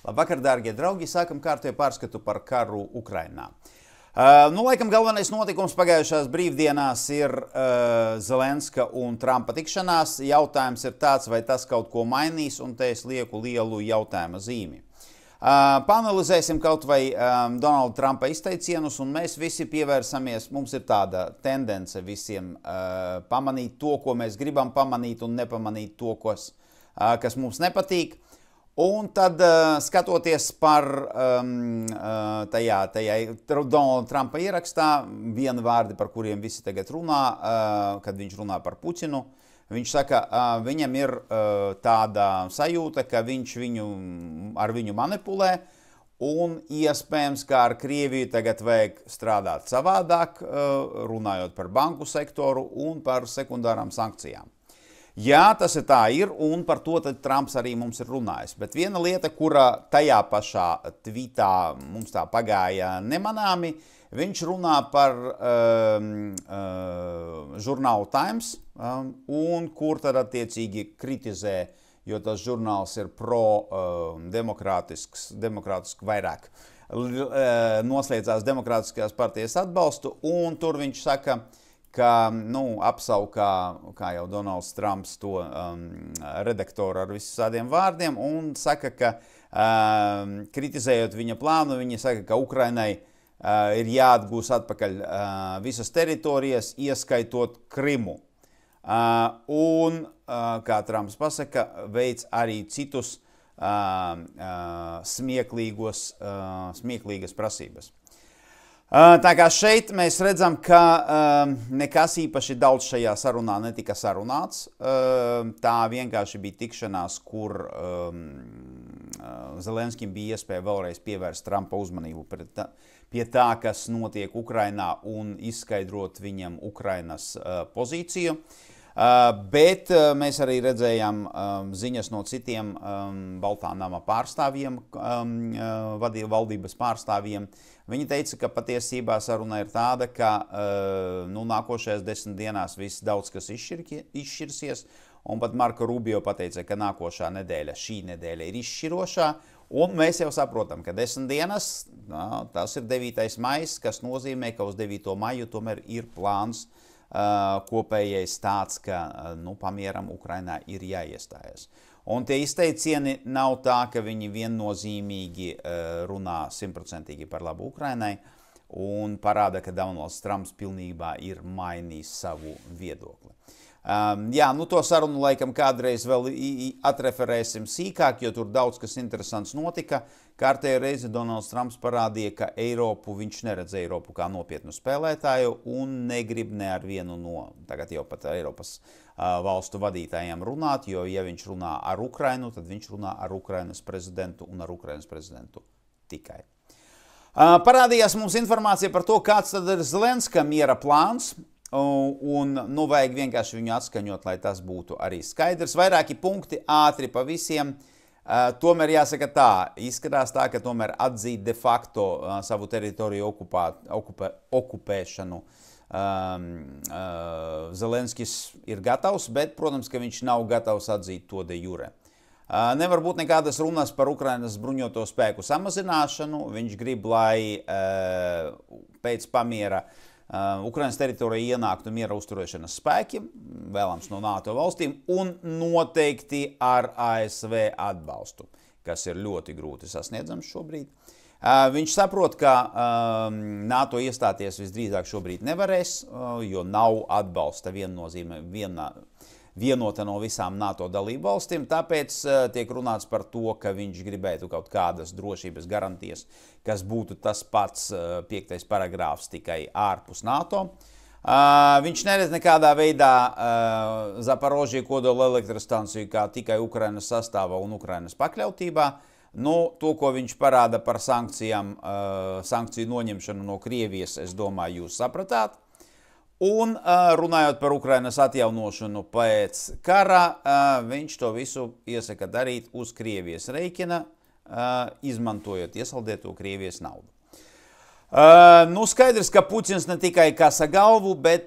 Labvakar, dārgie draugi! Sākam kārtējo pārskatu par karu Ukrainā. Laikam galvenais notikums pagājušās brīvdienās ir Zelenska un Trumpa tikšanās. Jautājums ir tāds, vai tas kaut ko mainīs, un te es lieku lielu jautājuma zīmi. Panalizēsim kaut vai Donalda Trumpa izteicienus, un mēs visi pievērsamies. Mums ir tāda tendence visiem pamanīt to, ko mēs gribam pamanīt, un nepamanīt to, kas mums nepatīk. Un tad, skatoties par tajā Donalda Trumpa ierakstā, viena vārdi, par kuriem visi tagad runā, kad viņš runā par Puķinu, viņš saka, viņam ir tāda sajūta, ka viņš ar viņu manipulē, un iespējams, kā ar Krieviju tagad vajag strādāt savādāk, runājot par banku sektoru un par sekundārām sankcijām. Jā, tas ir tā ir, un par to tad Trumps arī mums ir runājis. Bet viena lieta, kura tajā pašā tvītā mums tā pagāja nemanāmi, viņš runā par žurnālu Times, un kur tad attiecīgi kritizē, jo tas žurnāls ir pro-demokrātisks vairāk, noslēdzās demokrātiskās partijas atbalstu, un tur viņš saka, ka apsaukā, kā jau Donalds Trumps to redaktoru ar visādiem vārdiem, un saka, ka kritizējot viņa plānu, viņa saka, ka Ukrainai ir jāatgūs atpakaļ visas teritorijas, ieskaitot Krimu. Un, kā Trumps pasaka, veic arī citus smieklīgas prasības. Tā kā šeit mēs redzam, ka nekas īpaši daudz šajā sarunā netika sarunāts. Tā vienkārši bija tikšanās, kur Zelenskim bija iespēja vēlreiz pievērst Trumpa uzmanību pie tā, kas notiek Ukrainā, un izskaidrot viņam Ukrainas pozīciju. Bet mēs arī redzējām ziņas no citiem Baltā nama pārstāvjiem, valdības pārstāvjiem. Viņi teica, ka patiesībā saruna ir tāda, ka nākošajās 10 dienās viss daudz kas izšķirsies, un pat Marko Rubio pateica, ka nākošā nedēļa, šī nedēļa ir izšķirošā, un mēs jau saprotam, ka 10 dienas, tas ir 9. maijs, kas nozīmē, ka uz 9. maiju tomēr ir plāns kopējais tāds, ka pamieram Ukrainā ir jāiestājas. Un tie izteicieni nav tā, ka viņi viennozīmīgi runā 100% par labu Ukrainai un parāda, ka Donalds Trumps pilnībā ir mainījis savu viedokli. To sarunu laikam kādreiz vēl atreferēsim sīkāk, jo tur daudz kas interesants notika. Kārtējo reizi Donalds Trumps parādīja, ka viņš neredz Eiropu kā nopietnu spēlētāju un negrib ne ar vienu no tagad jau pat Eiropas valstu vadītājiem runāt, jo ja viņš runā ar Ukrainu, tad viņš runā ar Ukrainas prezidentu un ar Ukrainas prezidentu tikai. Parādījās mums informācija par to, kāds tad ir Zelenska miera plāns. Un vajag vienkārši viņu atskaņot, lai tas būtu arī skaidrs. Vairāki punkti ātri pa visiem. Tomēr jāsaka tā, izskatās tā, ka tomēr atzīt de facto savu teritoriju okupēšanu Zelenskis ir gatavs, bet, protams, ka viņš nav gatavs atzīt to de jure. Nevar būt nekādas runas par Ukrainas bruņoto spēku samazināšanu. Viņš grib, lai pēc pamiera Ukrainas teritorijā ienāktu miera uzturēšanas spēki, vēlams no NATO valstīm, un noteikti ar ASV atbalstu, kas ir ļoti grūti sasniedzams šobrīd. Viņš saprot, ka NATO iestāties visdrīzāk šobrīd nevarēs, jo nav atbalsta vienota no visām NATO dalību valstīm, tāpēc tiek runāts par to, ka viņš gribētu kaut kādas drošības garantijas, kas būtu tas pats 5. paragrāfs tikai ārpus NATO. Viņš neredz nekādā veidā Zaporožija kodola elektrostanciju kā tikai Ukrainas sastāvā un Ukrainas pakļautībā. To, ko viņš parāda par sankciju noņemšanu no Krievijas, es domāju, jūs sapratāt. Un runājot par Ukrainas atjaunošanu pēc kara, viņš to visu iesaka darīt uz Krievijas rēķina, izmantojot iesaldēto Krievijas naudu. Skaidrs, ka Puķins ne tikai kasa galvu, bet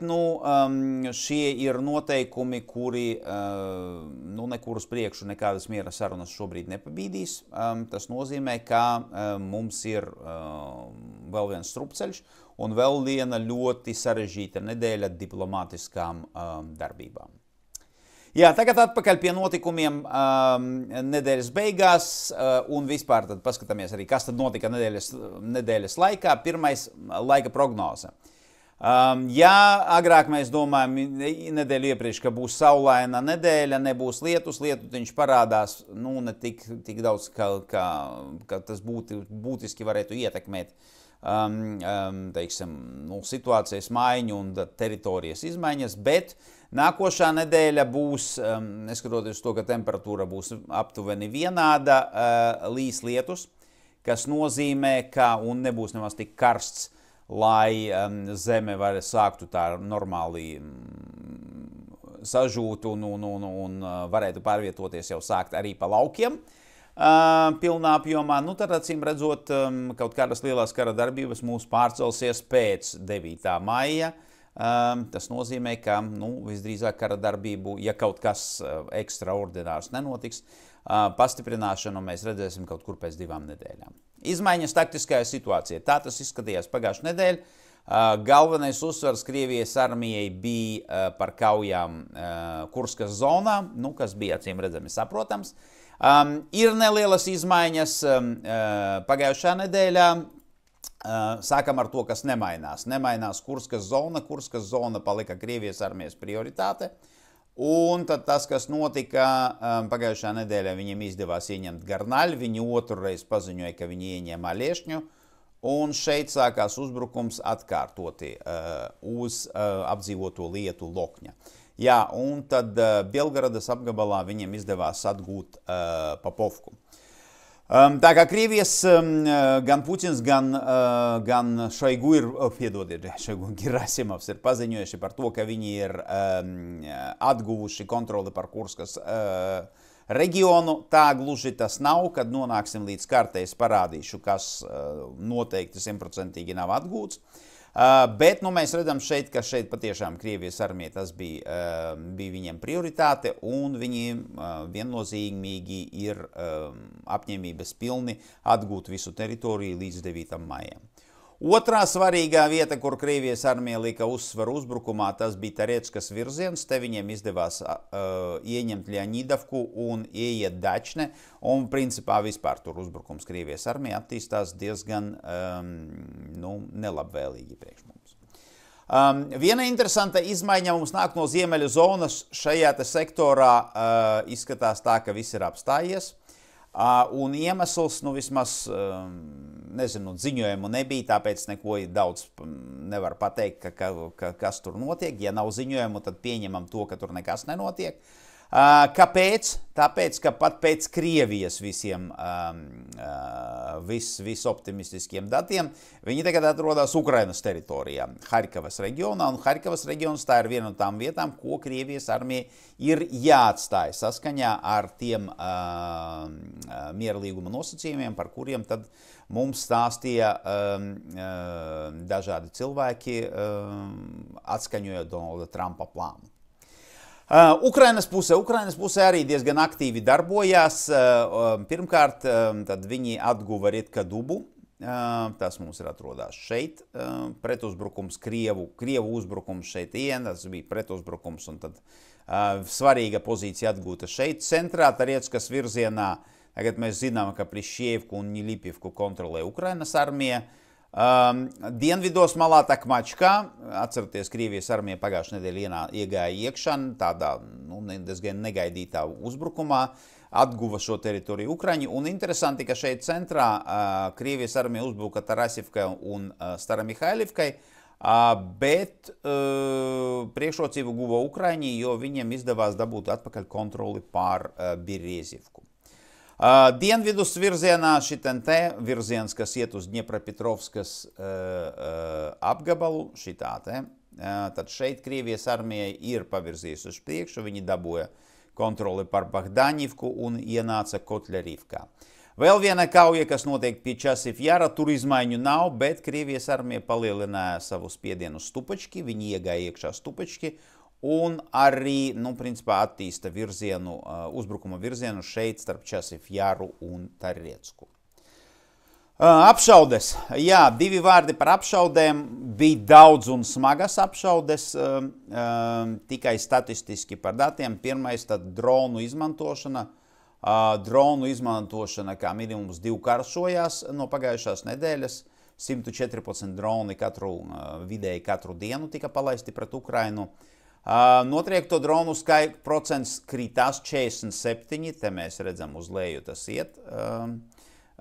šie ir noteikumi, kuri nekur uz priekšu nekādas miera sarunas šobrīd nepabīdīs. Tas nozīmē, ka mums ir vēl viens strupceļš un vēl viena ļoti sarežģīta nedēļa diplomātiskām darbībām. Jā, tagad atpakaļ pie notikumiem nedēļas beigās un vispār tad paskatāmies arī, kas tad notika nedēļas laikā. Pirmais laika prognoze. Ja agrāk mēs domājam nedēļu iepriekš, ka būs saulaina nedēļa, nebūs lietutiņš parādās, ne tik daudz, ka tas būtiski varētu ietekmēt situācijas maiņu un teritorijas izmaiņas, bet nākošā nedēļa būs, neskatoties to, ka temperatūra būs aptuveni vienāda, līs lietus, kas nozīmē, ka un nebūs nemaz tik karsts, lai zeme sāktu tā normāli sažūt un varētu pārvietoties jau sākt arī pa laukiem. Pilnā apjomā, tad acīm redzot, kaut kādas lielās kara darbības mūs pārcelsies pēc 9. maija. Tas nozīmē, ka visdrīzāk kara darbību, ja kaut kas ekstraordinārs nenotiks, pastiprināšanu mēs redzēsim kaut kur pēc 2 nedēļām. Izmaiņas taktiskajā situācijā. Tā tas izskatījās pagājušajā nedēļā. Galvenais uzsvars Krievijas armijai bija par kaujām Kurskas zonā, kas bija acīm redzami saprotams. Ir nelielas izmaiņas pagājušajā nedēļā. Sākam ar to, kas nemainās. Nemainās Kurskas zona. Kurskas zona palika Krievijas armijas prioritāte. Un tad tas, kas notika pagājušajā nedēļā, viņiem izdevās ieņemt Garnaļu. Viņi otrreiz paziņoja, ka viņi ieņēma Aliešņu. Un šeit sākās uzbrukums atkārtoti uz apdzīvoto lietu Lokņa. Jā, un tad Belgaradas apgabalā viņiem izdevās atgūt Popovku. Tā kā Krievijas gan Puķins, gan Šoigu Gerasimovs ir paziņojuši par to, ka viņi ir atguvuši kontroli par Kurskas reģionu. Tā gluži tas nav, kad nonāksim līdz kartēs parādīšu, kas noteikti 100% nav atgūts. Bet mēs redzam šeit, ka šeit patiešām Krievijas armija tas bija viņiem prioritāte un viņi viennozīmīgi ir apņēmības pilni atgūt visu teritoriju līdz 9. maijam. Otrā svarīgā vieta, kur Krievijas armija lika uzsvaru uzbrukumā, tas bija Taretskas virziens. Te viņiem izdevās ieņemt Ļeņidovku un ieiet Dačne. Un principā vispār tur uzbrukums Krievijas armija attīstās diezgan nelabvēlīgi priekš mums. Viena interesanta izmaiņa mums nāk no ziemeļu zonas. Šajā te sektorā izskatās tā, ka viss ir apstājies. Un iemesls, vismaz, ziņojumu nebija, tāpēc neko daudz nevar pateikt, kas tur notiek. Ja nav ziņojumu, tad pieņemam to, ka tur nekas nenotiek. Kāpēc? Tāpēc, ka pat pēc Krievijas visiem visoptimistiskiem datiem, viņi tagad atrodas Ukrainas teritorijā, Harkivas reģionā, un Harkivas reģions tā ir viena no tām vietām, ko Krievijas armija ir jāatstāj saskaņā ar tiem mierlīguma nosacījumiem, par kuriem tad mums stāstīja dažādi cilvēki, atskaņojot Donalda Trumpa plānu. Ukrainas puse arī diezgan aktīvi darbojās. Pirmkārt, tad viņi atguva Rietka Dubu. Tas mums ir atrodās šeit. Pretuzbrukums Krievu uzbrukums šeit tas bija pretuzbrukums un tad svarīga pozīcija atgūta šeit. Centrā Taretskas virzienā, tagad mēs zinām, ka Plišķievku un Ņilipivku kontrolē Ukrainas armija. Dienvidos malā Takmačkā, atceraties, Krievijas armija pagājušajā nedēļā iegāja iekšā tādā diezgan negaidītā uzbrukumā, atguva šo teritoriju Ukraiņi, un interesanti, ka šeit centrā Krievijas armija uzbruka Tarasivkai un Staramihailivkai, bet priekšrocību guva Ukraiņi, jo viņiem izdevās dabūt atpakaļ kontroli pār Berezivku. Dienvidus virzienā šitien te virziens, kas iet uz Dņepropetrovskas apgabalu, šitā te, tad šeit Krievijas armijai ir pavirzījusi uz priekšu, viņi dabūja kontroli par Bahdaņivku un ienāca Kotļarivkā. Vēl viena kauja, kas notiek pie Časif Jara, tur izmaiņu nav, bet Krievijas armija palielināja savu spiedienu uz Stupački, viņi iegāja iekšā Stupački un arī, principā attīsta virzienu, uzbrukuma virzienu šeit starp Časif Jaru un Tariecku. Apšaudes. Jā, 2 vārdi par apšaudēm. Bija daudz un smagas apšaudes, tikai statistiski par datiem. Pirmais tad dronu izmantošana. Dronu izmantošana kā minimums 2 karšojās no pagājušās nedēļas. 114 droni vidēji katru dienu tika palaisti pret Ukrainu. Notriekto dronu procents kritās 47, te mēs redzam uz leju tas iet.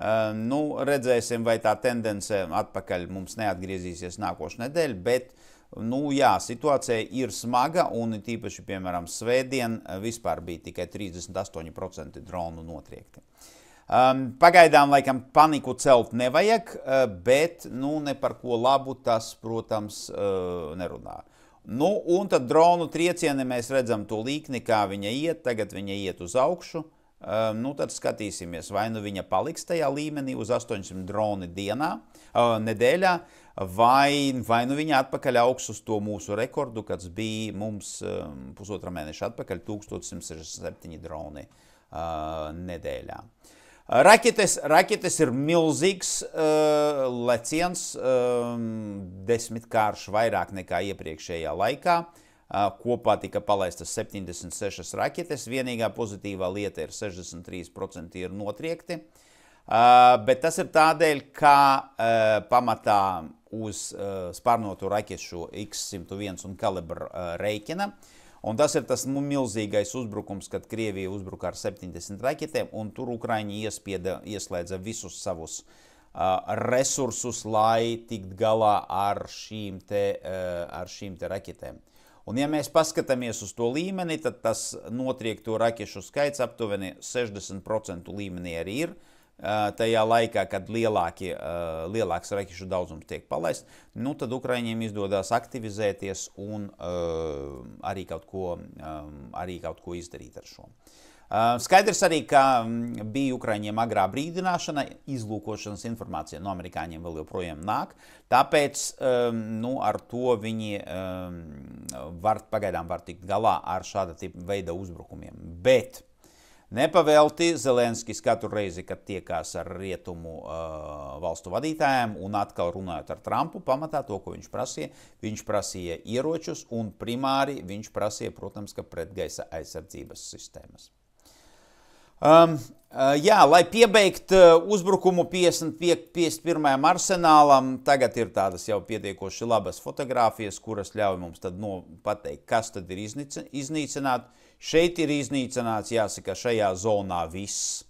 Redzēsim, vai tā tendence atpakaļ mums neatgriezīsies nākošu nedēļu, bet, jā, situācija ir smaga un tīpaši, piemēram, svētdien vispār bija tikai 38% dronu notriekti. Pagaidām, laikam, paniku celt nevajag, bet, ne par ko labu tas, protams, nerunā. Un tad dronu triecieni mēs redzam to līkni, kā viņa iet, tagad viņa iet uz augšu. Tad skatīsimies, vai viņa paliks tajā līmenī uz 800 droni nedēļā, vai viņa atpakaļ augs uz to mūsu rekordu, kas bija mums pusotra mēneša atpakaļ 1167 droni nedēļā. Raķetes ir milzīgs leciens, 10-kārš vairāk nekā iepriekšējā laikā. Kopā tika palaistas 76 raķetes, vienīgā pozitīvā lieta ir 63% ir notriekti, bet tas ir tādēļ, ka pamatā uz spārnotu raķešu X-101 un kalibru rēķina, un tas ir tas milzīgais uzbrukums, kad Krievija uzbruka ar 70 raķetēm, un tur Ukraiņi ieslēdza visus savus resursus, lai tikt galā ar šīm te raķetēm. Un ja mēs paskatāmies uz to līmeni, tad tas notriekto raķešu skaits aptuveni 60% līmenī arī ir. Tajā laikā, kad lielāks raķešu daudzums tiek palaists, tad Ukraiņiem izdodas aktivizēties un arī kaut ko izdarīt ar šo. Skaidrs arī, ka bija Ukraiņiem agrā brīdināšana, izlūkošanas informācija no amerikāņiem vēl joprojām nāk, tāpēc ar to viņi pagaidām var tikt galā ar šāda tipa veida uzbrukumiem. Bet nepavēlti Zelenskis katru reizi, kad tiekās ar rietumu valstu vadītājiem un atkal runājot ar Trumpu, pamatā to, ko viņš prasīja ieročus un primāri viņš prasīja, protams, ka pretgaisa aizsardzības sistēmas. Lai piebeigt uzbrukumu 51. arsenālam, tagad ir tādas jau pietiekoši labas fotogrāfijas, kuras ļauj mums tad pateikt, kas tad ir iznīcināt. Šeit ir iznīcināts, jāsaka, šajā zonā viss.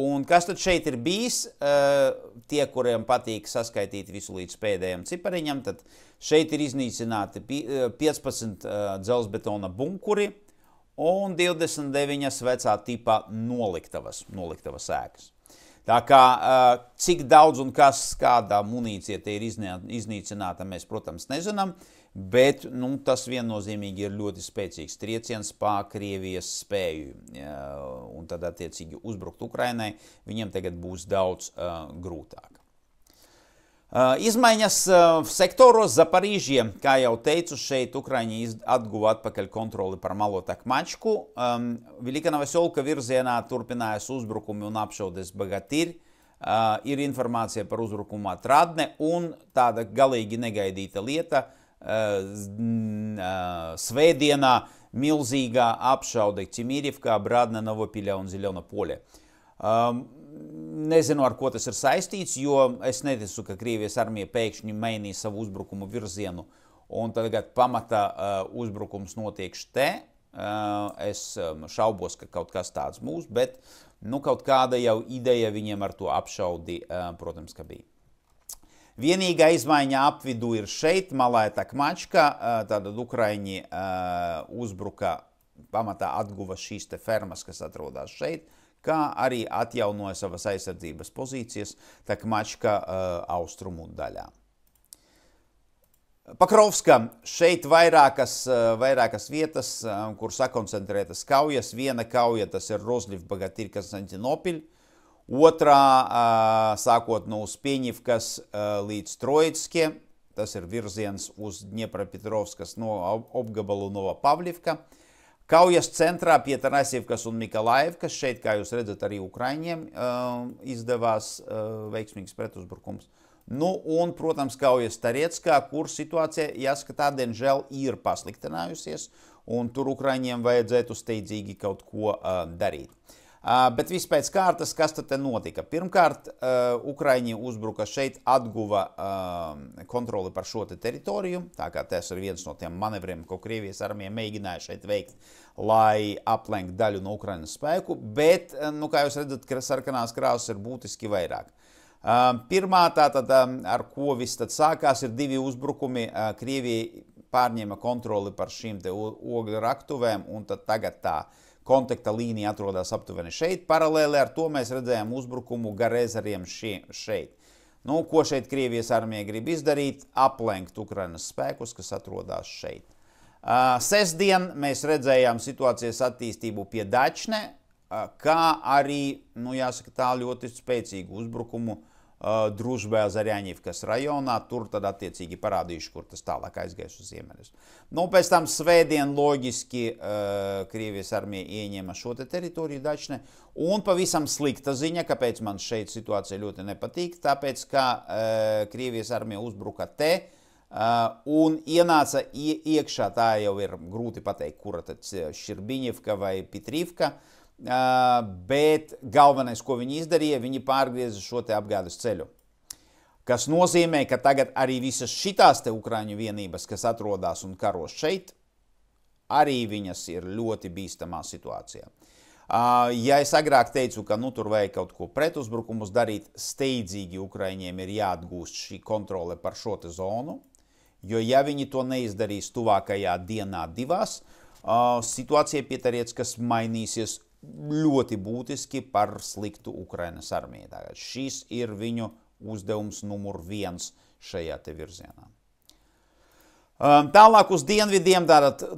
Un kas tad šeit ir bijis? Tie, kuriem patīk saskaitīt visu līdz pēdējiem cipariņam, tad šeit ir iznīcināti 15 dzelzbetona bunkuri un 29 vecā tipā noliktavas ēkas. Tā kā cik daudz un kāda munīcija te ir iznīcināta, mēs, protams, nezinām, bet tas viennozīmīgi ir ļoti spēcīgs trieciens pār Krievijas spēju. Un tad, attiecīgi, uzbrukt Ukrainai viņiem tagad būs daudz grūtāk. Izmaiņas sektoros Zaparīžie, kā jau teicu, šeit Ukraiņi atguva atpakaļ kontroli par Malo Takmačku. Velika Novoselka virzienā turpinājās uzbrukumi un apšaudes Bagatir. Ir informācija par uzbrukumu Atradne un tāda galīgi negaidīta lieta. Svētdienā milzīgā apšaude Cimirivkā, Bradne, Novopiļa un Ziļona Pole. Nezinu, ar ko tas ir saistīts, jo es neticu, ka Krievijas armija pēkšņi mainīja savu uzbrukumu virzienu un tagad pamatā uzbrukums notiek te. Es šaubos, ka kaut kas tāds būs, bet kaut kāda jau ideja viņiem ar to apšaudi, protams, ka bija. Vienīgā izmaiņa apvidu ir šeit, Malā Takmačka, tātad Ukraiņi uzbruka, pamatā atguva šīs te fermas, kas atrodas šeit, kā arī atjaunoja savas aizsardzības pozīcijas Takmačka austrumu daļā. Pakrovska, šeit vairākas vietas, kur sakoncentrētas kaujas. Viena kauja, tas ir Rozļiv, Bagatir, Konstantinopil. Otrā, sākot no Spieņivkas līdz Troitskie, tas ir virziens uz Dņepropetrovskas no apgabalu Novopavlivka. Kaujas centrā pie Tarasivkas un Mikolaivkas, šeit, kā jūs redzat, arī Ukraiņiem izdevās veiksmīgs pretuzbrukums. Nu, un, protams, Kaujas Tarietskā, kur situācija, jāskatā, diemžēl ir pasliktinājusies, un tur Ukraiņiem vajadzētu steidzīgi kaut ko darīt. Bet viss pēc kārtas, kas tad te notika? Pirmkārt, Ukraiņi uzbruka šeit, atguva kontroli par šo te teritoriju, tā kā tas ir viens no tiem manevriem, ko Krievijas armija mēģināja šeit veikt, lai aplenkt daļu no Ukrainas spēku, bet, nu, kā jūs redzat, sarkanās krāsas ir būtiski vairāk. Pirmā tātad, ar ko viss tad sākās, ir 2 uzbrukumi. Krievija pārņēma kontroli par šīm te ogļu raktuvēm, un tad tagad tā kontakta līnija atrodas aptuveni šeit. Paralēli ar to mēs redzējām uzbrukumu Garezariem šeit. Nu, ko šeit Krievijas armija grib izdarīt? Aplenkt Ukrainas spēkus, kas atrodas šeit. Sestdien mēs redzējām situācijas attīstību pie Dačne, kā arī, nu, jāsaka tā, ļoti spēcīgu uzbrukumu Družbē Zarjaņivkas rajonā, tur tad attiecīgi parādījuši, kur tas tālāk aizgājis uz ziemeļus. Nu, pēc tam svētdien loģiski Krievijas armija ieņēma šo te teritoriju Dačne, un pavisam slikta ziņa, kāpēc man šeit situācija ļoti nepatīk, tāpēc, ka Krievijas armija uzbruka te, un ienāca iekšā, tā jau ir grūti pateikt, kura tad Širbiņivka vai Pitrivka, bet galvenais, ko viņi izdarīja, viņi pārgrieza šo te apgādes ceļu. Kas nozīmē, ka tagad arī visas šitās te Ukraiņu vienības, kas atrodas un karos šeit, arī viņas ir ļoti bīstamā situācijā. Ja es agrāk teicu, ka nu tur vajag kaut ko pretuzbrukumus darīt, steidzīgi Ukraiņiem ir jāatgūst šī kontrole par šo te zonu, jo ja viņi to neizdarīs tuvākajā dienā 2, situācija pie Tarietskas mainīsies ļoti būtiski par sliktu Ukrainas armiju. Tagad šis ir viņu uzdevums numur 1 šajā te virzienā. Tālāk uz dienvidiem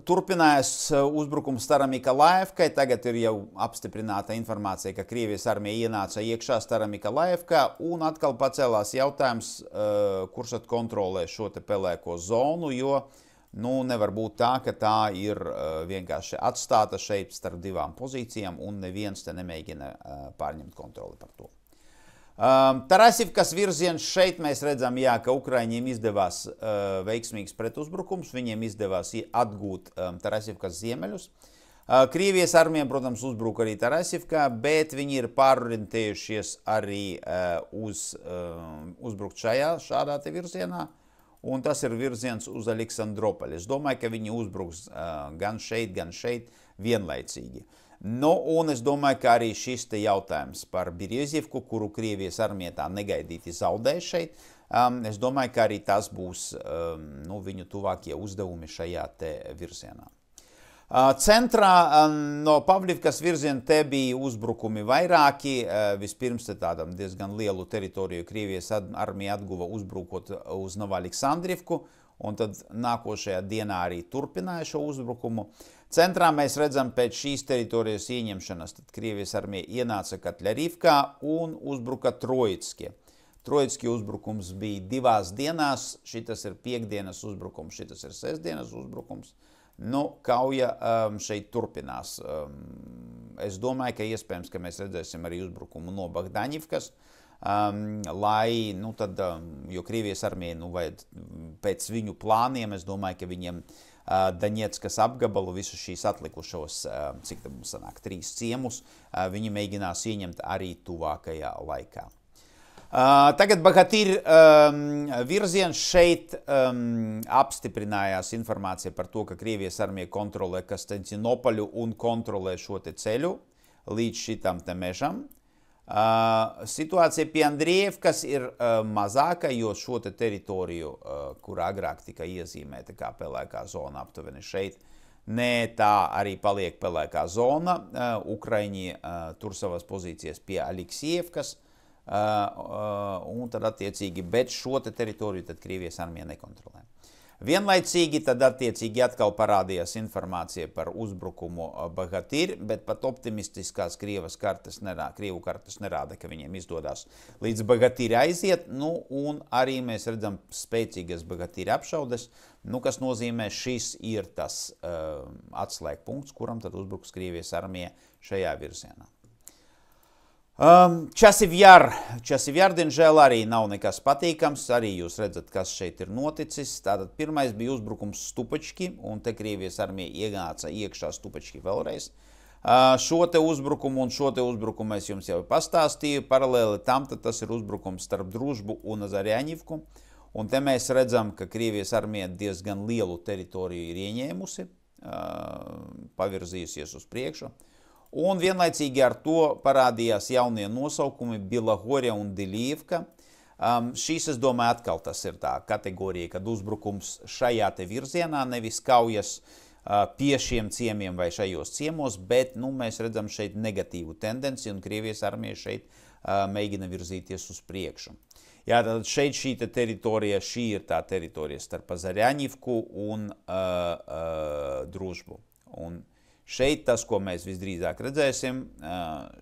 turpinājās uzbrukums Staramikolaevkai. Tagad ir jau apstiprināta informācija, ka Krievijas armija ienāca iekšā Staramikolaevkā un atkal pacēlās jautājums, kurš tad kontrolē šo te pelēko zonu, jo nu, nevar būt tā, ka tā ir vienkārši atstāta šeit starp 2 pozīcijām un neviens te nemēģina pārņemt kontroli par to. Tarasivkas virziens šeit mēs redzam, jā, ka Ukraiņiem izdevās veiksmīgs pretuzbrukums, viņiem izdevās atgūt Tarasivkas ziemeļus. Krievijas armija, protams, uzbruka arī Tarasivkā, bet viņi ir pārorientējušies arī uzbrukt šādā te virzienā. Un tas ir virziens uz Aleksandropoli. Es domāju, ka viņi uzbruks gan šeit vienlaicīgi. Nu, un es domāju, ka arī šis te jautājums par Birjezivku, kuru Krievijas armija tā negaidīti zaudēja šeit, es domāju, ka arī tas būs nu, viņu tuvākie uzdevumi šajā te virzienā. Centrā no Pavlivkas virziena te bija uzbrukumi vairāki. Vispirms tādam diezgan lielu teritoriju Krievijas armija atguva uzbrukot uz Novoaleksandrivku, un tad nākošajā dienā arī turpināja šo uzbrukumu. Centrā mēs redzam pēc šīs teritorijas ieņemšanas, tad Krievijas armija ienāca Katļarivkā un uzbruka Troitskie. Troitskie uzbrukums bija 2 dienās, šitas ir piekdienas uzbrukums, šitas ir sestdienas uzbrukums. Nu, kauja šeit turpinās. Es domāju, ka iespējams, ka mēs redzēsim arī uzbrukumu no Bagdaņivkas, lai, nu tad, jo Krievijas armija, nu, vajag pēc viņu plāniem, es domāju, ka viņiem Daņetskas apgabalu, visu šīs atlikušos, cik tam sanāk, 3 ciemus, viņi mēģinās ieņemt arī tuvākajā laikā. Tagad Bagatīr virziens šeit apstiprinājās informācija par to, ka Krievijas armija kontrolē Konstantinopoļu un kontrolē šo te ceļu līdz šitam te mežam. Situācija pie Andrievkas ir mazāka, jo šo te teritoriju, kur agrāk tika iezīmēta kā pelēkā zona aptuveni šeit, ne tā arī paliek pelēkā zona. Ukraiņi tur savas pozīcijas pie Aleksievkas, un tad attiecīgi, bet šo te teritoriju tad Krievijas armija nekontrolē. Vienlaicīgi tad attiecīgi atkal parādījās informācija par uzbrukumu Bagatīri, bet pat optimistiskās Krievu kartes nerāda, ka viņiem izdodas līdz Bagatīri aiziet, un arī mēs redzam spēcīgas Bagatīri apšaudes, kas nozīmē šis ir tas atslēgpunkts, kuram tad uzbruks Krievijas armija šajā virzienā. Časivjar, diemžēl, arī nav nekas patīkams, arī jūs redzat, kas šeit ir noticis. Tātad pirmais bija uzbrukums Stupački, un te Krievijas armija iegāca iekšā Stupački vēlreiz. Šo te uzbrukumu es jums jau pastāstīju, paralēli tam tad tas ir uzbrukums starp Družbu un Zarjaņivku, un te mēs redzam, ka Krievijas armija diezgan lielu teritoriju ir ieņēmusi, pavirzījusies uz priekšu. Un vienlaicīgi ar to parādījās jaunie nosaukumi Bilogorja un Dilievka. Šīs, es domāju, atkal tas ir tā kategorija, kad uzbrukums šajā te virzienā, nevis kaujas pie šiem ciemiem vai šajos ciemos, bet mēs redzam šeit negatīvu tendenci, un Krievijas armija šeit mēģina virzīties uz priekšu. Jā, tad šeit šī ir tā teritorija starp Zarjaņivku un Družbu. Un šeit tas, ko mēs visdrīzāk redzēsim,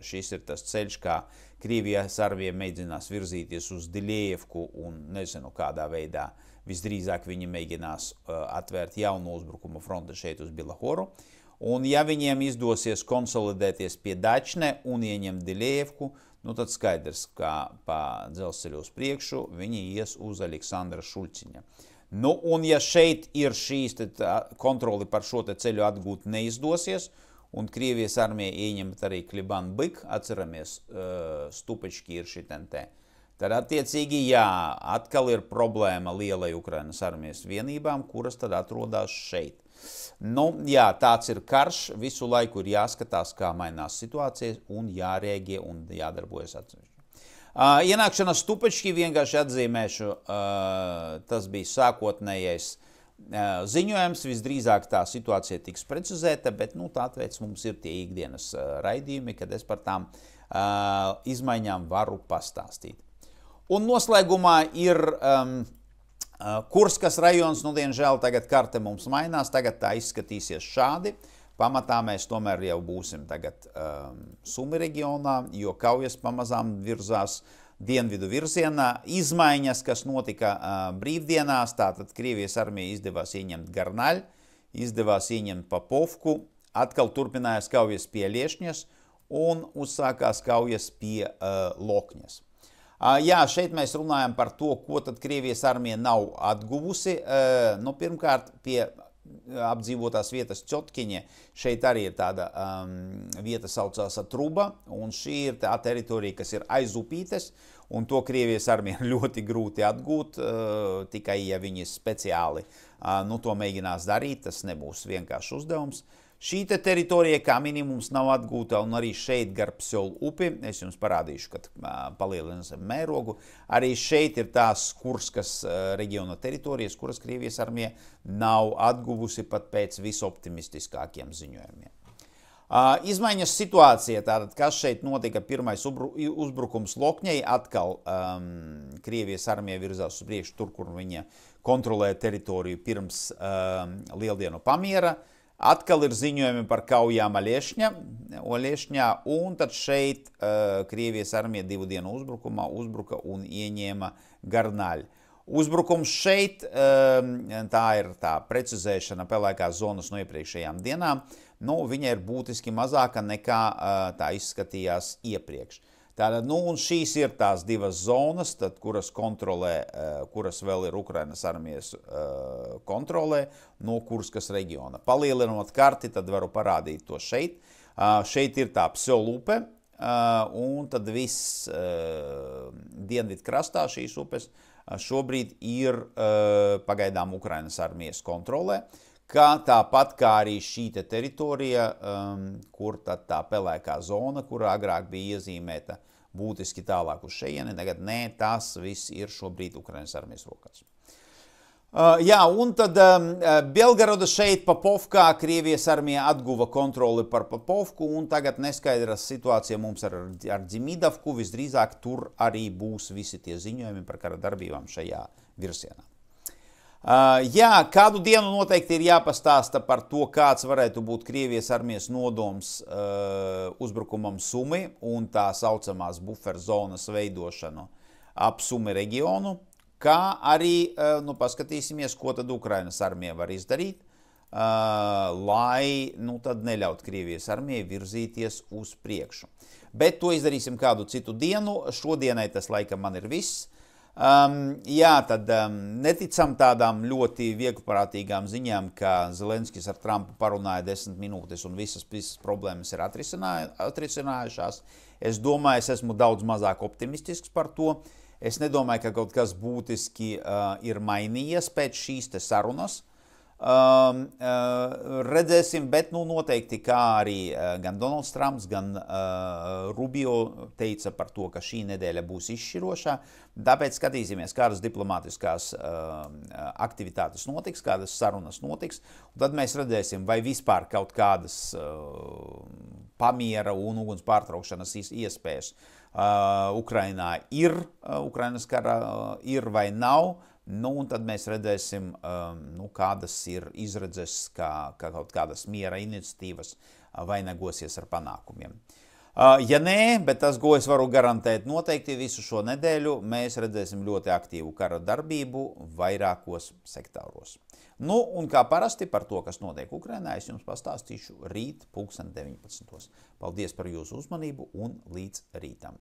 šis ir tas ceļš, kā Krievijas armija mēģinās virzīties uz Dilievku un nezinu kādā veidā. Visdrīzāk viņi mēģinās atvērt jaunu uzbrukumu fronti šeit uz Bilohoru. Un ja viņiem izdosies konsolidēties pie Dačne un ieņemt Dilievku, tad skaidrs, ka pa dzelzceļu uz priekšu viņi ies uz Aleksandra Šulciņa. Un ja šeit ir šīs kontroli par šo te ceļu atgūt neizdosies, un Krievijas armija ieņemt arī Kliban-Byk, atceramies, Stupački ir šitien te, tad attiecīgi, jā, atkal ir problēma lielai Ukrainas armijas vienībām, kuras tad atrodas šeit. Jā, tāds ir karš, visu laiku ir jāskatās, kā mainās situācijas, un jārēģē un jādarbojas atsevišķi. Ienākšana Stupački vienkārši atzīmēšu, tas bija sākotnējais ziņojums, visdrīzāk tā situācija tiks precizēta, bet tāpēc mums ir tie ikdienas raidījumi, kad es par tām izmaiņām varu pastāstīt. Un noslēgumā ir Kurskas rajons, diemžēl tagad karte mums mainās, tagad tā izskatīsies šādi. Pamatā mēs tomēr jau būsim tagad Sumi reģionā, jo kaujas pamazām virzās dienvidu virzienā. Izmaiņas, kas notika brīvdienās, tātad Krievijas armija izdevās ieņemt Garnaļu, izdevās ieņemt Popovku, atkal turpinājās kaujas pie Liešņas un uzsākās kaujas pie Lokņas. Jā, šeit mēs runājam par to, ko tad Krievijas armija nav atguvusi. Pirmkārt, pie apdzīvotās vietas Čotkiņa, šeit arī ir tāda vieta saucās Truba, un šī ir tā teritorija, kas ir aiz upītes, un to Krievijas armija ļoti grūti atgūt, tikai ja viņi speciāli to mēģinās darīt, tas nebūs vienkārši uzdevums. Šī teritorija kā minimums nav atgūta, un arī šeit gar Psjolu upi, es jums parādīšu, kad palielināsim mērogu, arī šeit ir tās Kurskas reģiona teritorijas, kuras Krievijas armija nav atguvusi pat pēc visoptimistiskākiem ziņojumiem. Izmaiņas situācija, tātad, kas šeit notika, pirmais uzbrukums Lokņai, atkal Krievijas armija virzās uz priekšu tur, kur viņa kontrolē teritoriju pirms Lieldienu pamiera. Atkal ir ziņojumi par kaujām Liešņā, un tad šeit Krievijas armija 2 dienu uzbrukumā uzbruka un ieņēma Garnaļu. Uzbrukums šeit, tā ir tā precizēšana pelēkās zonas no iepriekšējām dienām, viņa ir būtiski mazāka nekā tā izskatījās iepriekš. Tātad, un šīs ir tās 2 zonas, tad, kuras vēl ir Ukrainas armijas kontrolē no Kurskas reģiona. Palielinot karti, tad varu parādīt to šeit. Šeit ir tā Psjolu upe, un tad viss dienvidu krastā šīs upes šobrīd ir pagaidām Ukrainas armijas kontrolē. Tāpat kā arī šī teritorija, kur tad tā pelēkā zona, kurā agrāk bija iezīmēta būtiski tālāk uz šejieni, tagad nē, tas viss ir šobrīd Ukrainas armijas rokās. Jā, un tad Belgoroda šeit Popovkā Krievijas armija atguva kontroli par Popovku, un tagad neskaidras situācija mums ar Dzimidavku, visdrīzāk tur arī būs visi tie ziņojumi par kara darbībām šajā virsienā. Jā, kādu dienu noteikti ir jāpastāsta par to, kāds varētu būt Krievijas armijas nodoms uzbrukumam Sumi un tā saucamās buferzonas veidošanu ap Sumi reģionu, kā arī paskatīsimies, ko tad Ukrainas armija var izdarīt, lai tad neļaut Krievijas armijai virzīties uz priekšu. Bet to izdarīsim kādu citu dienu. Šodienai tas laikam man ir viss. Jā, tad neticam tādām ļoti vieglprātīgām ziņām, ka Zelenskis ar Trumpu parunāja 10 minūtes un visas problēmas ir atrisinājušās. Es domāju, es esmu daudz mazāk optimistisks par to. Es nedomāju, ka kaut kas būtiski ir mainījies pēc šīs te sarunas. Redzēsim, bet noteikti, kā arī gan Donalds Trumps, gan Rubio teica par to, ka šī nedēļa būs izšķirošā. Tāpēc skatīsimies, kādas diplomātiskās aktivitātes notiks, kādas sarunas notiks, un tad mēs redzēsim, vai vispār kaut kādas pamiera un uguns pārtraukšanas iespējas Ukrainas karā ir vai nav. Un tad mēs redzēsim, kādas ir izredzes, kā kaut kādas miera iniciatīvas vainagosies ar panākumiem. Ja nē, bet tas, ko es varu garantēt noteikti visu šo nedēļu, mēs redzēsim ļoti aktīvu kara darbību vairākos sektoros. Un kā parasti par to, kas notiek Ukrainā, es jums pastāstīšu rīt 19. Paldies par jūsu uzmanību un līdz rītam!